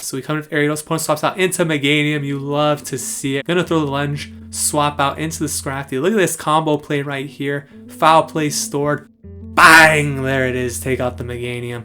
So we come with Ariados, opponent swaps out into Meganium. You love to see it. Gonna throw the lunge, swap out into the Scrafty. Look at this combo play right here. Foul play stored. Bang! There it is. Take out the Meganium.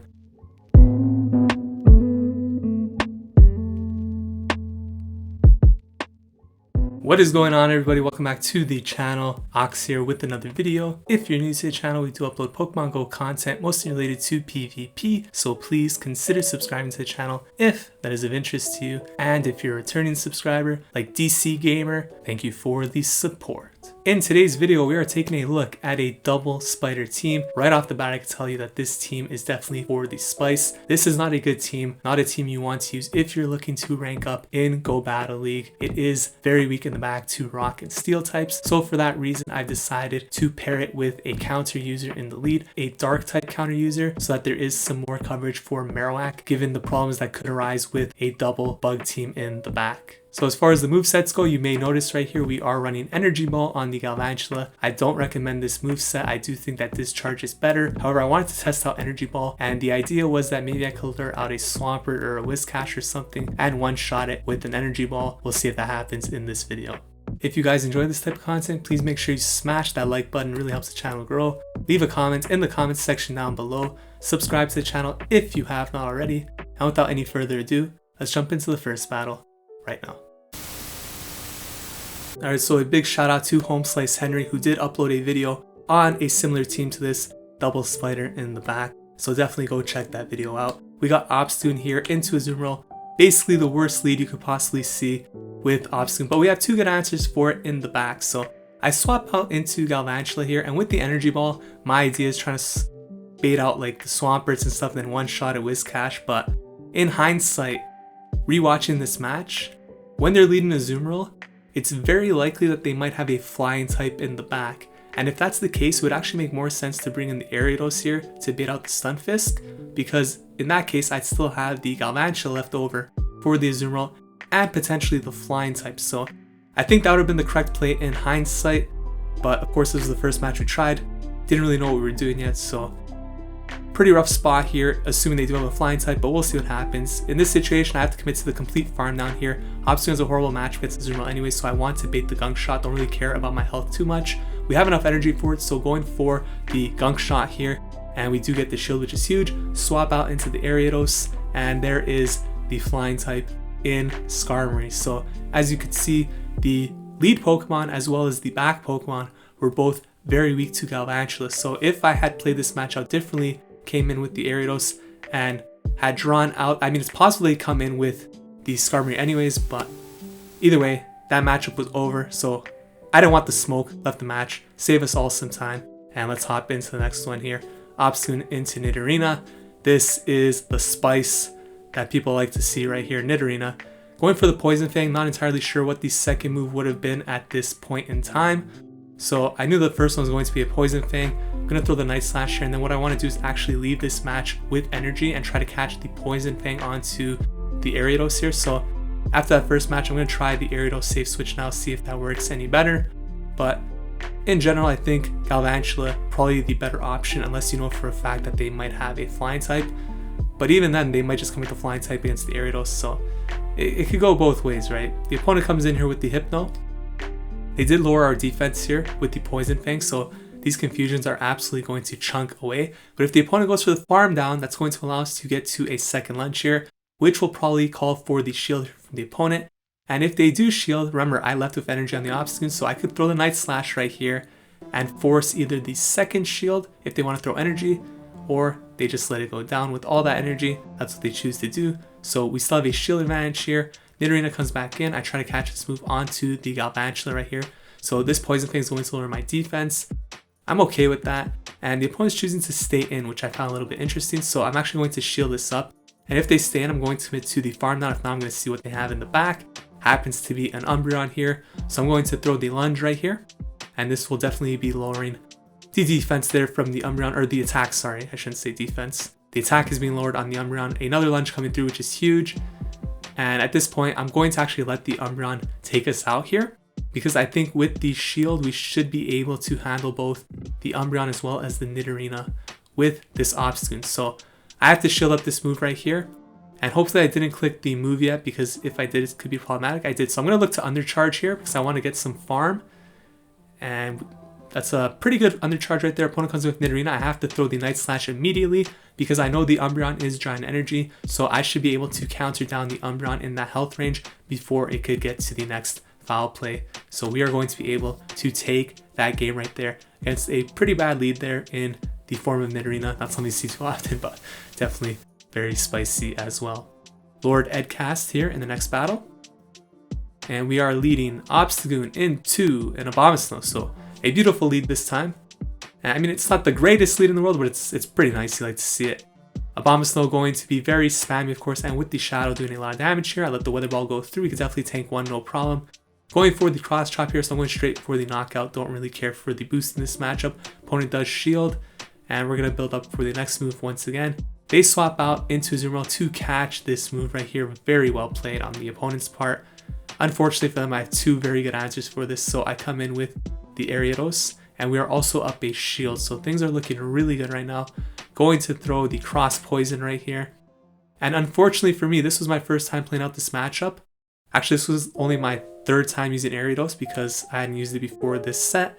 What is going on, everybody? Welcome back to the channel. Ox here with another video. If you're new to the channel, we do upload Pokemon Go content mostly related to PvP, so please consider subscribing to the channel if that is of interest to you. And if you're a returning subscriber like DC Gamer, thank you for the support. In today's video, we are taking a look at a double spider team. Right off the bat, I can tell you that this team is definitely for the spice. This is not a good team, not a team you want to use if you're looking to rank up in Go Battle League. It is very weak in the back to rock and steel types. So for that reason, I've decided to pair it with a counter user in the lead, a dark type counter user, so that there is some more coverage for Marowak, given the problems that could arise with a double bug team in the back. So as far as the movesets go, you may notice right here we are running Energy Ball on the Galvantula. I don't recommend this moveset. I do think that Discharge is better. However, I wanted to test out Energy Ball, and the idea was that maybe I could lure out a Swampert or a Whiscash or something and one-shot it with an Energy Ball. We'll see if that happens in this video. If you guys enjoy this type of content, please make sure you smash that like button. It really helps the channel grow. Leave a comment in the comments section down below. Subscribe to the channel if you have not already. And without any further ado, let's jump into the first battle right now. Alright, so a big shout out to Home Slice Henry, who did upload a video on a similar team to this, double spider in the back. So definitely go check that video out. We got Obstagoon here into Azumarill. Basically the worst lead you could possibly see with Obstagoon, but we have two good answers for it in the back. So I swap out into Galvantula here, and with the Energy Ball, my idea is trying to bait out like the Swamperts and stuff, and then one shot at Whiscash. But in hindsight, rewatching this match, when they're leading Azumarill, it's very likely that they might have a flying type in the back. And if that's the case, it would actually make more sense to bring in the Ariados here to bait out the Stunfisk, because in that case, I'd still have the Galvantula left over for the Azumarill and potentially the flying type. So I think that would have been the correct play in hindsight, but of course this was the first match we tried. Didn't really know what we were doing yet, so pretty rough spot here, assuming they do have a flying type, but we'll see what happens. In this situation, I have to commit to the complete farm down here. Obstagoon is a horrible match against Azumarill anyway, so I want to bait the gunk shot. Don't really care about my health too much. We have enough energy for it, so going for the gunk shot here, and we do get the shield, which is huge. Swap out into the Ariados, and there is the flying type in Skarmory. So as you can see, the lead Pokemon as well as the back Pokemon were both very weak to Galvantula. So if I had played this match out differently, came in with the Ariados and had drawn out, I mean, it's possible they come in with the Skarmory anyways, but either way, that matchup was over. So I didn't want the smoke, left the match, save us all some time, and let's hop into the next one here. Obstagoon into Nidorina. This is the spice that people like to see right here. Nidorina going for the Poison Fang. Not entirely sure what the second move would have been at this point in time, so I knew the first one was going to be a Poison Fang. I'm going to throw the Night Slash here, and then what I want to do is actually leave this match with energy and try to catch the Poison Fang onto the Ariados here. So after that first match, I'm going to try the Ariados safe switch now, see if that works any better. But in general, I think Galvantula probably the better option, unless you know for a fact that they might have a flying type. But even then, they might just come with the flying type against the Ariados, so it could go both ways, right? The opponent comes in here with the Hypno. They did lower our defense here with the Poison Fang, so these confusions are absolutely going to chunk away. But if the opponent goes for the farm down, that's going to allow us to get to a second lunge here, which will probably call for the shield from the opponent. And if they do shield, remember I left with energy on the Obstagoon, so I could throw the Night Slash right here and force either the second shield if they want to throw energy, or they just let it go down with all that energy. That's what they choose to do. So we still have a shield advantage here. Nidorina comes back in. I try to catch this move onto the Galvantula right here. So this Poison Fang is going to lower my defense. I'm okay with that. And the opponent's choosing to stay in, which I found a little bit interesting. So I'm actually going to shield this up. And if they stay in, I'm going to commit to the farm down. If not, I'm going to see what they have in the back. Happens to be an Umbreon here. So I'm going to throw the lunge right here. And this will definitely be lowering the defense there from the Umbreon, or the attack, sorry, I shouldn't say defense. The attack is being lowered on the Umbreon. Another lunge coming through, which is huge. And at this point, I'm going to actually let the Umbreon take us out here, because I think with the shield, we should be able to handle both the Umbreon as well as the Nidorina with this Obstagoon. So I have to shield up this move right here, And hopefully I didn't click the move yet, because if I did, it could be problematic. I did. So I'm going to look to undercharge here because I want to get some farm. And that's a pretty good undercharge right there. Opponent comes in with Nidorina. I have to throw the Night Slash immediately because I know the Umbreon is drawing energy. So I should be able to counter down the Umbreon in that health range before it could get to the next foul play. So we are going to be able to take that game right there against a pretty bad lead there in the form of Nidorina. Not something you see too often, but definitely very spicy as well. Lord Edcast here in the next battle. And we are leading Obstagoon into an Abomasnow. So a beautiful lead this time. And I mean, it's not the greatest lead in the world, but it's pretty nice. You like to see it. Abomasnow going to be very spammy, of course, and with the Shadow doing a lot of damage here. I let the Weather Ball go through. We can definitely tank one, no problem. Going for the Cross Chop here, so I'm going straight for the knockout. Don't really care for the boost in this matchup. Opponent does shield, and we're going to build up for the next move once again. They swap out into Azumarill to catch this move right here. Very well played on the opponent's part. Unfortunately for them, I have two very good answers for this, so I come in with the Ariados, and we are also up a shield, so things are looking really good right now. Going to throw the Cross Poison right here. And unfortunately for me, this was my first time playing out this matchup. Actually, this was only my third time using Ariados because I hadn't used it before this set.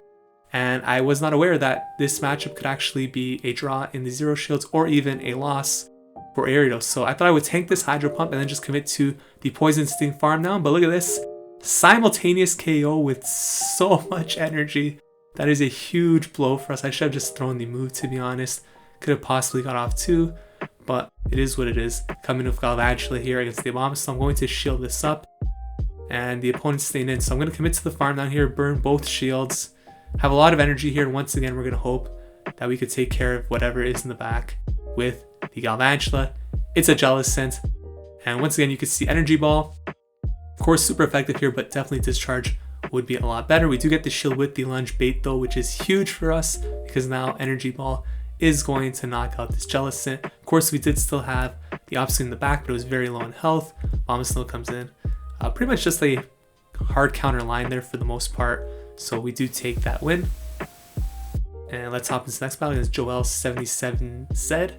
And I was not aware that this matchup could actually be a draw in the zero shields or even a loss for Ariados. So I thought I would tank this Hydro Pump and then just commit to the Poison Sting farm down. But look at this. Simultaneous KO with so much energy. That is a huge blow for us. I should have just thrown the move, to be honest. Could have possibly got off too, but it is what it is. Coming with Galvantula here against the Abomasnow, so I'm going to shield this up. And the opponent's staying in, so I'm going to commit to the farm down here, burn both shields. Have a lot of energy here, and once again, we're going to hope that we could take care of whatever is in the back with the Galvantula. It's a Jellicent, and once again, you can see Energy Ball. Of course, super effective here, but definitely Discharge would be a lot better. We do get the shield with the Lunge bait though, which is huge for us because now Energy Ball is going to knock out this Jellicent. Of course, we did still have the Obstagoon in the back, but it was very low in health. Abomasnow comes in. Pretty much just a hard counter line there for the most part. So we do take that win. And let's hop into the next battle against Joel77Z.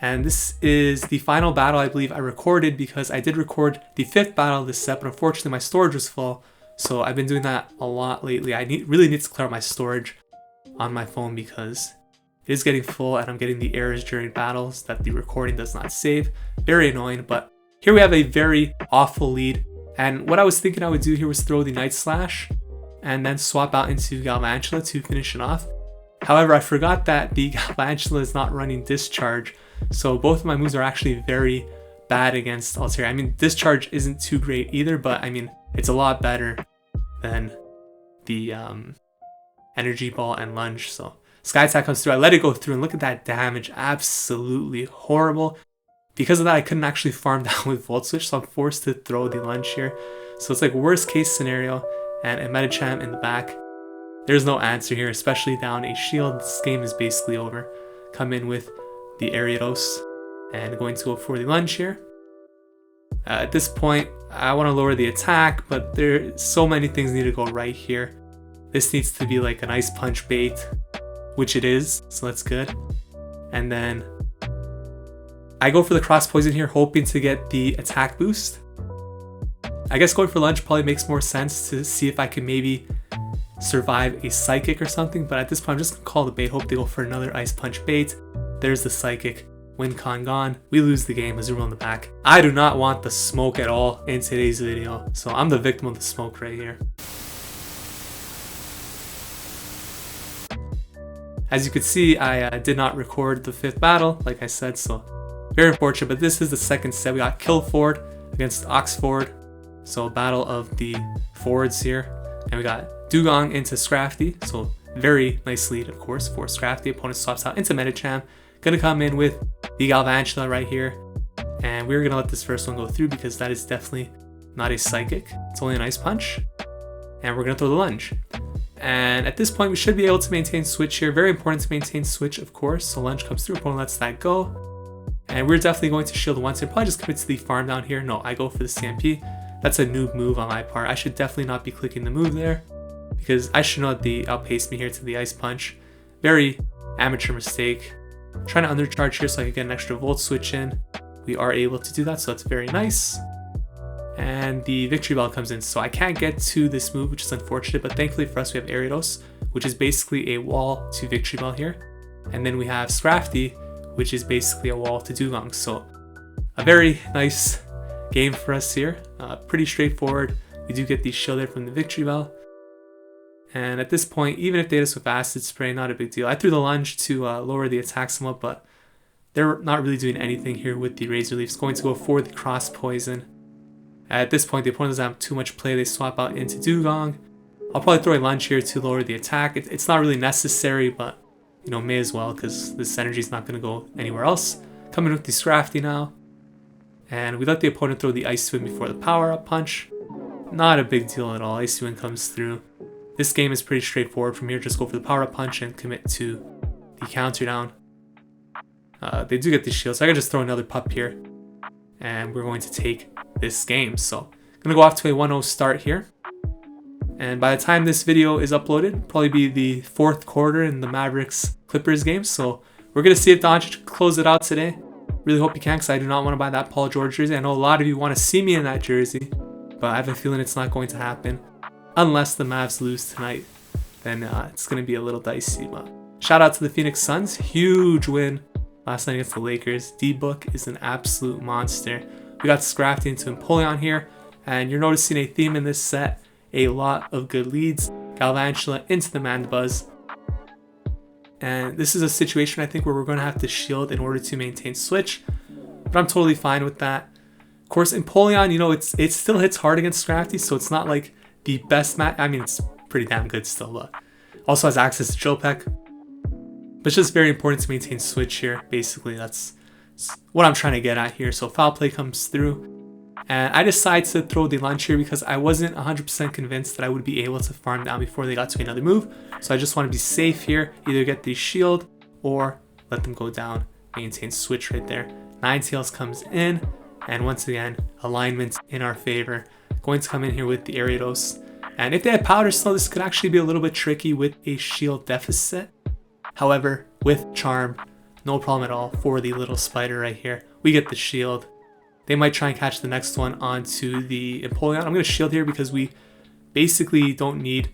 And this is the final battle I believe I recorded because I did record the 5th battle of this set, but unfortunately my storage was full. So I've been doing that a lot lately. I really need to clear out my storage on my phone because it is getting full and I'm getting the errors during battles that the recording does not save. Very annoying, but here we have a very awful lead. And what I was thinking I would do here was throw the Night Slash and then swap out into Galvantula to finish it off. However, I forgot that the Galvantula is not running Discharge, so both of my moves are actually very bad against Altaria. I mean, Discharge isn't too great either, but I mean, it's a lot better than the Energy Ball and Lunge. So Sky Attack comes through, I let it go through, and look at that damage, absolutely horrible. Because of that, I couldn't actually farm down with Volt Switch, so I'm forced to throw the Lunge here. So it's like worst case scenario, and a Medicham in the back. There's no answer here, especially down a shield. This game is basically over. Come in with the Ariados, and going to go for the Lunge here. At this point, I want to lower the attack, but there so many things need to go right here. This needs to be like an Ice Punch bait, which it is, so that's good. And then I go for the Cross Poison here, hoping to get the attack boost. I guess going for Lunge probably makes more sense to see if I can maybe survive a Psychic or something, but at this point I'm just going to call the bait, hope they go for another Ice Punch bait. There's the Psychic. Win con gone. We lose the game. Azumarill in the back. I do not want the smoke at all in today's video, so I'm the victim of the smoke right here. As you can see, I did not record the 5th battle, like I said, so very unfortunate, but this is the 2nd set. We got Killford against Oxford, so a battle of the forwards here. And we got Dewgong into Scrafty, so very nice lead, of course, for Scrafty. Opponent swaps out into Medicham. Gonna come in with the Galvantula right here, and we're gonna let this first one go through because that is definitely not a Psychic. It's only an Ice Punch, and we're gonna throw the Lunge. And at this point, we should be able to maintain Switch here. Very important to maintain Switch, of course. So Lunge comes through, opponent lets that go, and we're definitely going to shield once and probably just commit to the farm down here. No, I go for the CMP. That's a noob move on my part. I should definitely not be clicking the move there because I should know that they outpaced me here to the Ice Punch. Very amateur mistake. Trying to undercharge here so I can get an extra Volt Switch in. we are able to do that, so that's very nice. And the Victreebel comes in, so I can't get to this move, which is unfortunate, but thankfully for us we have Ariados, which is basically a wall to Victreebel here. And then we have Scrafty, which is basically a wall to Dewgong. So a very nice game for us here. Pretty straightforward. We do get the shield there from the Victreebel. And at this point, even if they hit us with Acid Spray, not a big deal. I threw the Lunge to lower the attack somewhat, but they're not really doing anything here with the Razor Leaf. It's going to go for the Cross Poison. At this point, the opponent doesn't have too much play. They swap out into Dewgong. I'll probably throw a Lunge here to lower the attack. It's not really necessary, but you know, may as well, because this energy is not going to go anywhere else. Coming with the Scrafty now. And we let the opponent throw the Ice Wind before the power-up punch. Not a big deal at all. Ice Wind comes through. This game is pretty straightforward from here. Just go for the power-up punch and commit to the counter down. They do get the shield, so I can just throw another pup here. And we're going to take this game. So I'm going to go off to a 1-0 start here. And by the time this video is uploaded, probably be the 4th quarter in the Mavericks-Clippers game. So we're going to see if Doncic close it out today. Really hope you can, because I do not want to buy that Paul George jersey. I know a lot of you want to see me in that jersey, but I have a feeling it's not going to happen. Unless the Mavs lose tonight, then it's going to be a little dicey. But shout out to the Phoenix Suns. Huge win last night against the Lakers. D-Book is an absolute monster. We got Scrafty into Empoleon here, and you're noticing a theme in this set. A lot of good leads. Galvantula into the Mandibuzz. And this is a situation I think where we're going to have to shield in order to maintain switch. But I'm totally fine with that. Of course, Empoleon, you know, it still hits hard against Scrafty, so it's not like the best match. I mean, it's pretty damn good still, but also has access to Chilpek. But it's just very important to maintain switch here. Basically, that's what I'm trying to get at here. So foul play comes through. And I decided to throw the Lunge here because I wasn't 100% convinced that I would be able to farm down before they got to another move. So I just want to be safe here, either get the shield or let them go down, maintain switch right there. Ninetales comes in, and once again, alignment in our favor. Going to come in here with the Ariados. And if they had Powder Snow, this could actually be a little bit tricky with a shield deficit. However, with Charm, no problem at all for the little spider right here. We get the shield. They might try and catch the next one onto the Empoleon. I'm going to shield here because we basically don't need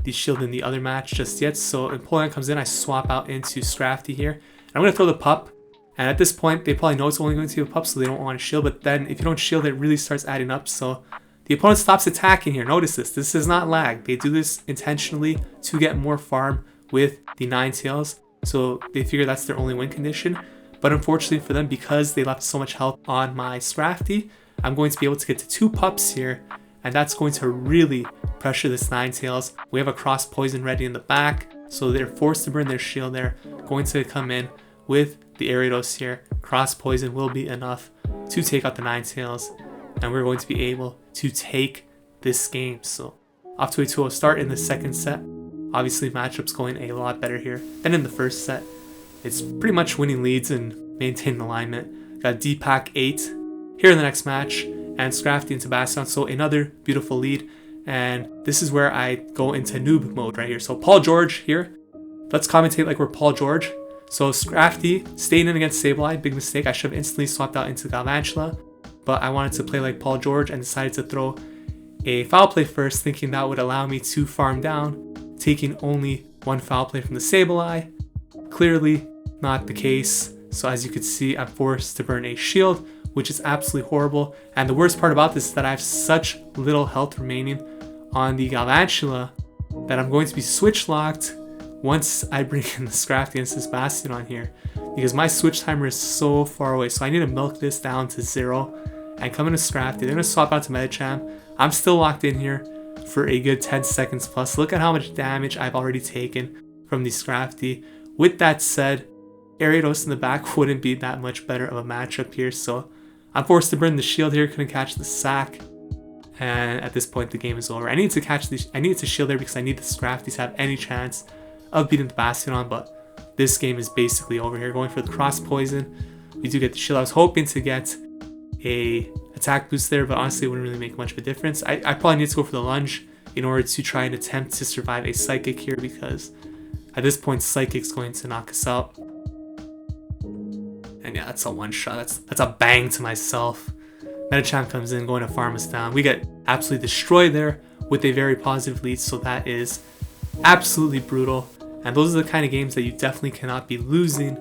the shield in the other match just yet. So Empoleon comes in, I swap out into Scrafty here. And I'm going to throw the pup. And at this point, they probably know it's only going to be a pup, so they don't want to shield. But then if you don't shield, it really starts adding up. So the opponent stops attacking here. Notice this. This is not lag. They do this intentionally to get more farm with the Ninetales. So they figure that's their only win condition. But unfortunately for them, because they left so much health on my Scrafty, I'm going to be able to get to 2 pups here. And that's going to really pressure this Ninetales. We have a Cross Poison ready in the back. So they're forced to burn their shield there. Going to come in with the Ariados here. Cross Poison will be enough to take out the Ninetales. And we're going to be able to take this game. So off to a 2-0 start in the second set. Obviously matchup's going a lot better here than in the first set. It's pretty much winning leads and maintaining alignment. Got D-Pack 8 here in the next match, and Scrafty into Bastiodon, so another beautiful lead. And this is where I go into noob mode right here. So Paul George here. Let's commentate like we're Paul George. So Scrafty staying in against Sableye, big mistake. I should have instantly swapped out into Galvantula, but I wanted to play like Paul George and decided to throw a foul play first, thinking that would allow me to farm down, taking only 1 foul play from the Sableye. Clearly not the case. So as you can see, I'm forced to burn a shield, which is absolutely horrible. And the worst part about this is that I have such little health remaining on the Galvantula that I'm going to be switch locked once I bring in the Scrafty against this Bastiodon here, because my switch timer is so far away. So I need to milk this down to 0 and come into Scrafty. They're going to swap out to Medicham. I'm still locked in here for a good 10 seconds plus. Look at how much damage I've already taken from the Scrafty. With that said, Ariados in the back wouldn't be that much better of a matchup here, so I'm forced to burn the shield here, couldn't catch the sack, and at this point the game is over. I need to shield there because I need the Scrafty to have any chance of beating the Bastiodon, but this game is basically over here. Going for the Cross Poison, we do get the shield. I was hoping to get a attack boost there, but honestly it wouldn't really make much of a difference. I probably need to go for the Lunge in order to try and attempt to survive a Psychic here, because at this point Psychic's going to knock us out. And Yeah, that's a one-shot. That's a bang to myself. Medicham comes in, going to farm us down. We get absolutely destroyed there with a very positive lead, so that is absolutely brutal. And those are the kind of games that you definitely cannot be losing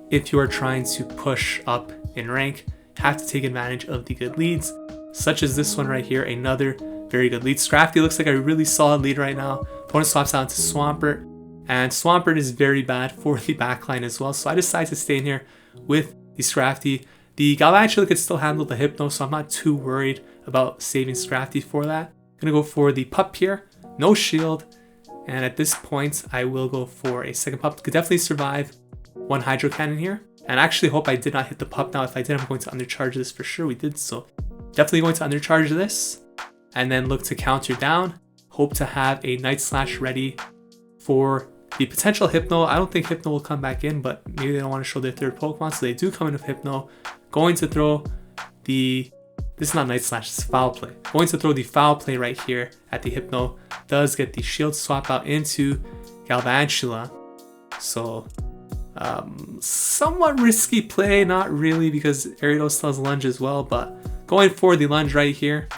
if you are trying to push up in rank. You have to take advantage of the good leads, such as this one right here, another very good lead. Scrafty looks like a really solid lead right now. Opponent swaps out into Swampert, and Swampert is very bad for the backline as well, so I decided to stay in here with the Scrafty. The Galvantula could still handle the Hypno, so I'm not too worried about saving Scrafty for that. I'm gonna go for the pup here, no shield, and at this point I will go for a second pup. Could definitely survive one Hydro Cannon here, and I actually hope I did not hit the pup. Now if I did, I'm going to undercharge this for sure. We did, so definitely going to undercharge this and then look to counter down. Hope to have a Night Slash ready for the potential Hypno. I don't think Hypno will come back in, but maybe they don't want to show their third Pokemon, so they do come in with Hypno. Going to throw the, this is not Night Slash, it's Foul Play. Going to throw the Foul Play right here at the Hypno. Does get the shield swap out into Galvantula. So somewhat risky play, not really, because Ariados still has Lunge as well, but going for the Lunge right here.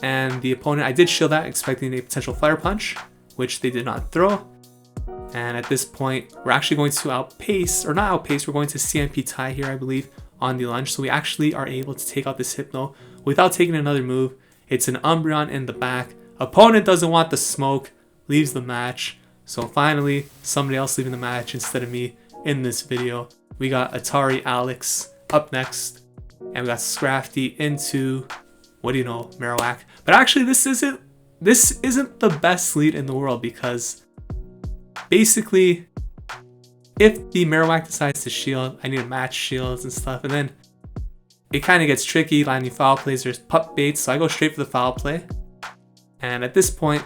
And the opponent, I did shield that, expecting a potential Fire Punch, which they did not throw. And at this point, we're actually going to outpace, or not outpace, we're going to CMP tie here, I believe, on the Lunge. So we actually are able to take out this Hypno without taking another move. It's an Umbreon in the back. Opponent doesn't want the smoke, leaves the match. So finally, somebody else leaving the match instead of me in this video. We got Atari Alex up next, and we got Scrafty into, what do you know, Marowak. But actually, this isn't the best lead in the world, because basically, if the Marowak decides to shield, I need to match shields and stuff, and then it kind of gets tricky. Landing foul plays, there's pup baits, so I go straight for the foul play. And at this point,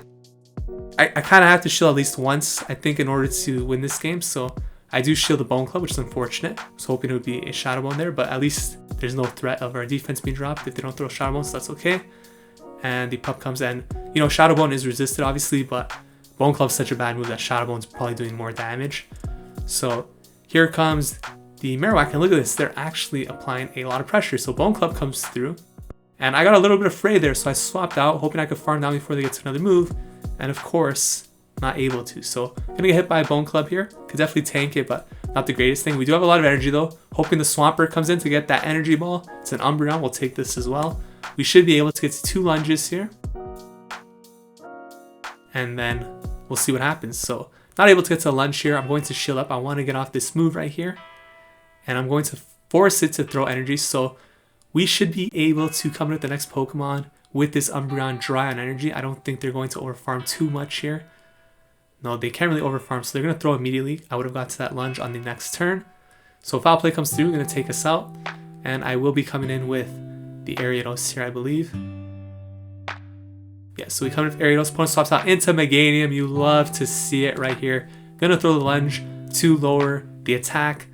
I kind of have to shield at least once, I think, in order to win this game. So I do shield the Bone Club, which is unfortunate. I was hoping it would be a Shadow Bone there, but at least there's no threat of our defense being dropped if they don't throw Shadow Bone, so that's okay. And the pup comes in. You know, Shadow Bone is resisted, obviously, but Bone Club's such a bad move that Shadow Bone's probably doing more damage. So here comes the Marowak, and look at this, they're actually applying a lot of pressure. So Bone Club comes through, and I got a little bit afraid there, so I swapped out, hoping I could farm down before they get to another move, and of course, not able to. So gonna get hit by a Bone Club here. Could definitely tank it, but not the greatest thing. We do have a lot of energy though, hoping the Swampert comes in to get that energy ball. It's an Umbreon, we'll take this as well. We should be able to get to 2 lunges here, and then we'll see what happens. So not able to get to a lunge here. I'm going to shield up. I want to get off this move right here, and I'm going to force it to throw energy. So we should be able to come in with the next Pokemon with this Umbreon dry on energy. I don't think they're going to overfarm too much here. No, they can't really overfarm, so they're going to throw immediately. I would have got to that lunge on the next turn. So foul play comes through, going to take us out, and I will be coming in with the Ariados here, I believe. Yeah, so we come in with Ariados, opponent swaps out into Meganium. You love to see it right here. Gonna throw the lunge to lower the attack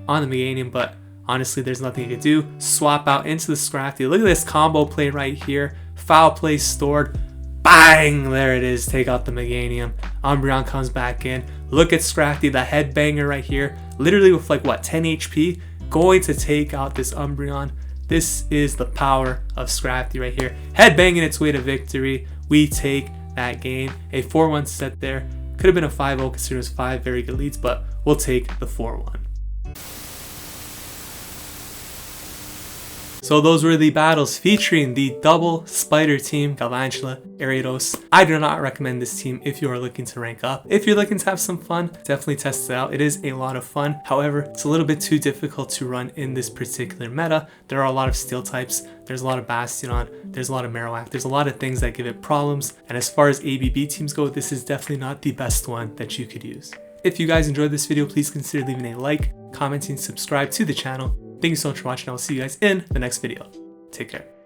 on the Meganium, but honestly, there's nothing you can do. Swap out into the Scrafty. Look at this combo play right here. Foul play stored. Bang! There it is. Take out the Meganium. Umbreon comes back in. Look at Scrafty, the headbanger right here. Literally with like, what, 10 HP? Going to take out this Umbreon. This is the power of Scrafty right here. Headbanging its way to victory. We take that game. A 4-1 set there. Could have been a 5-0 considering it was 5 very good leads, but we'll take the 4-1. So those were the battles featuring the double spider team, Galvantula, Ariados. I do not recommend this team if you are looking to rank up. If you're looking to have some fun, definitely test it out. It is a lot of fun. However, it's a little bit too difficult to run in this particular meta. There are a lot of steel types. There's a lot of Bastiodon. There's a lot of Marowak. There's a lot of things that give it problems. And as far as ABB teams go, this is definitely not the best one that you could use. If you guys enjoyed this video, please consider leaving a like, commenting, subscribe to the channel. Thank you so much for watching. I will see you guys in the next video. Take care.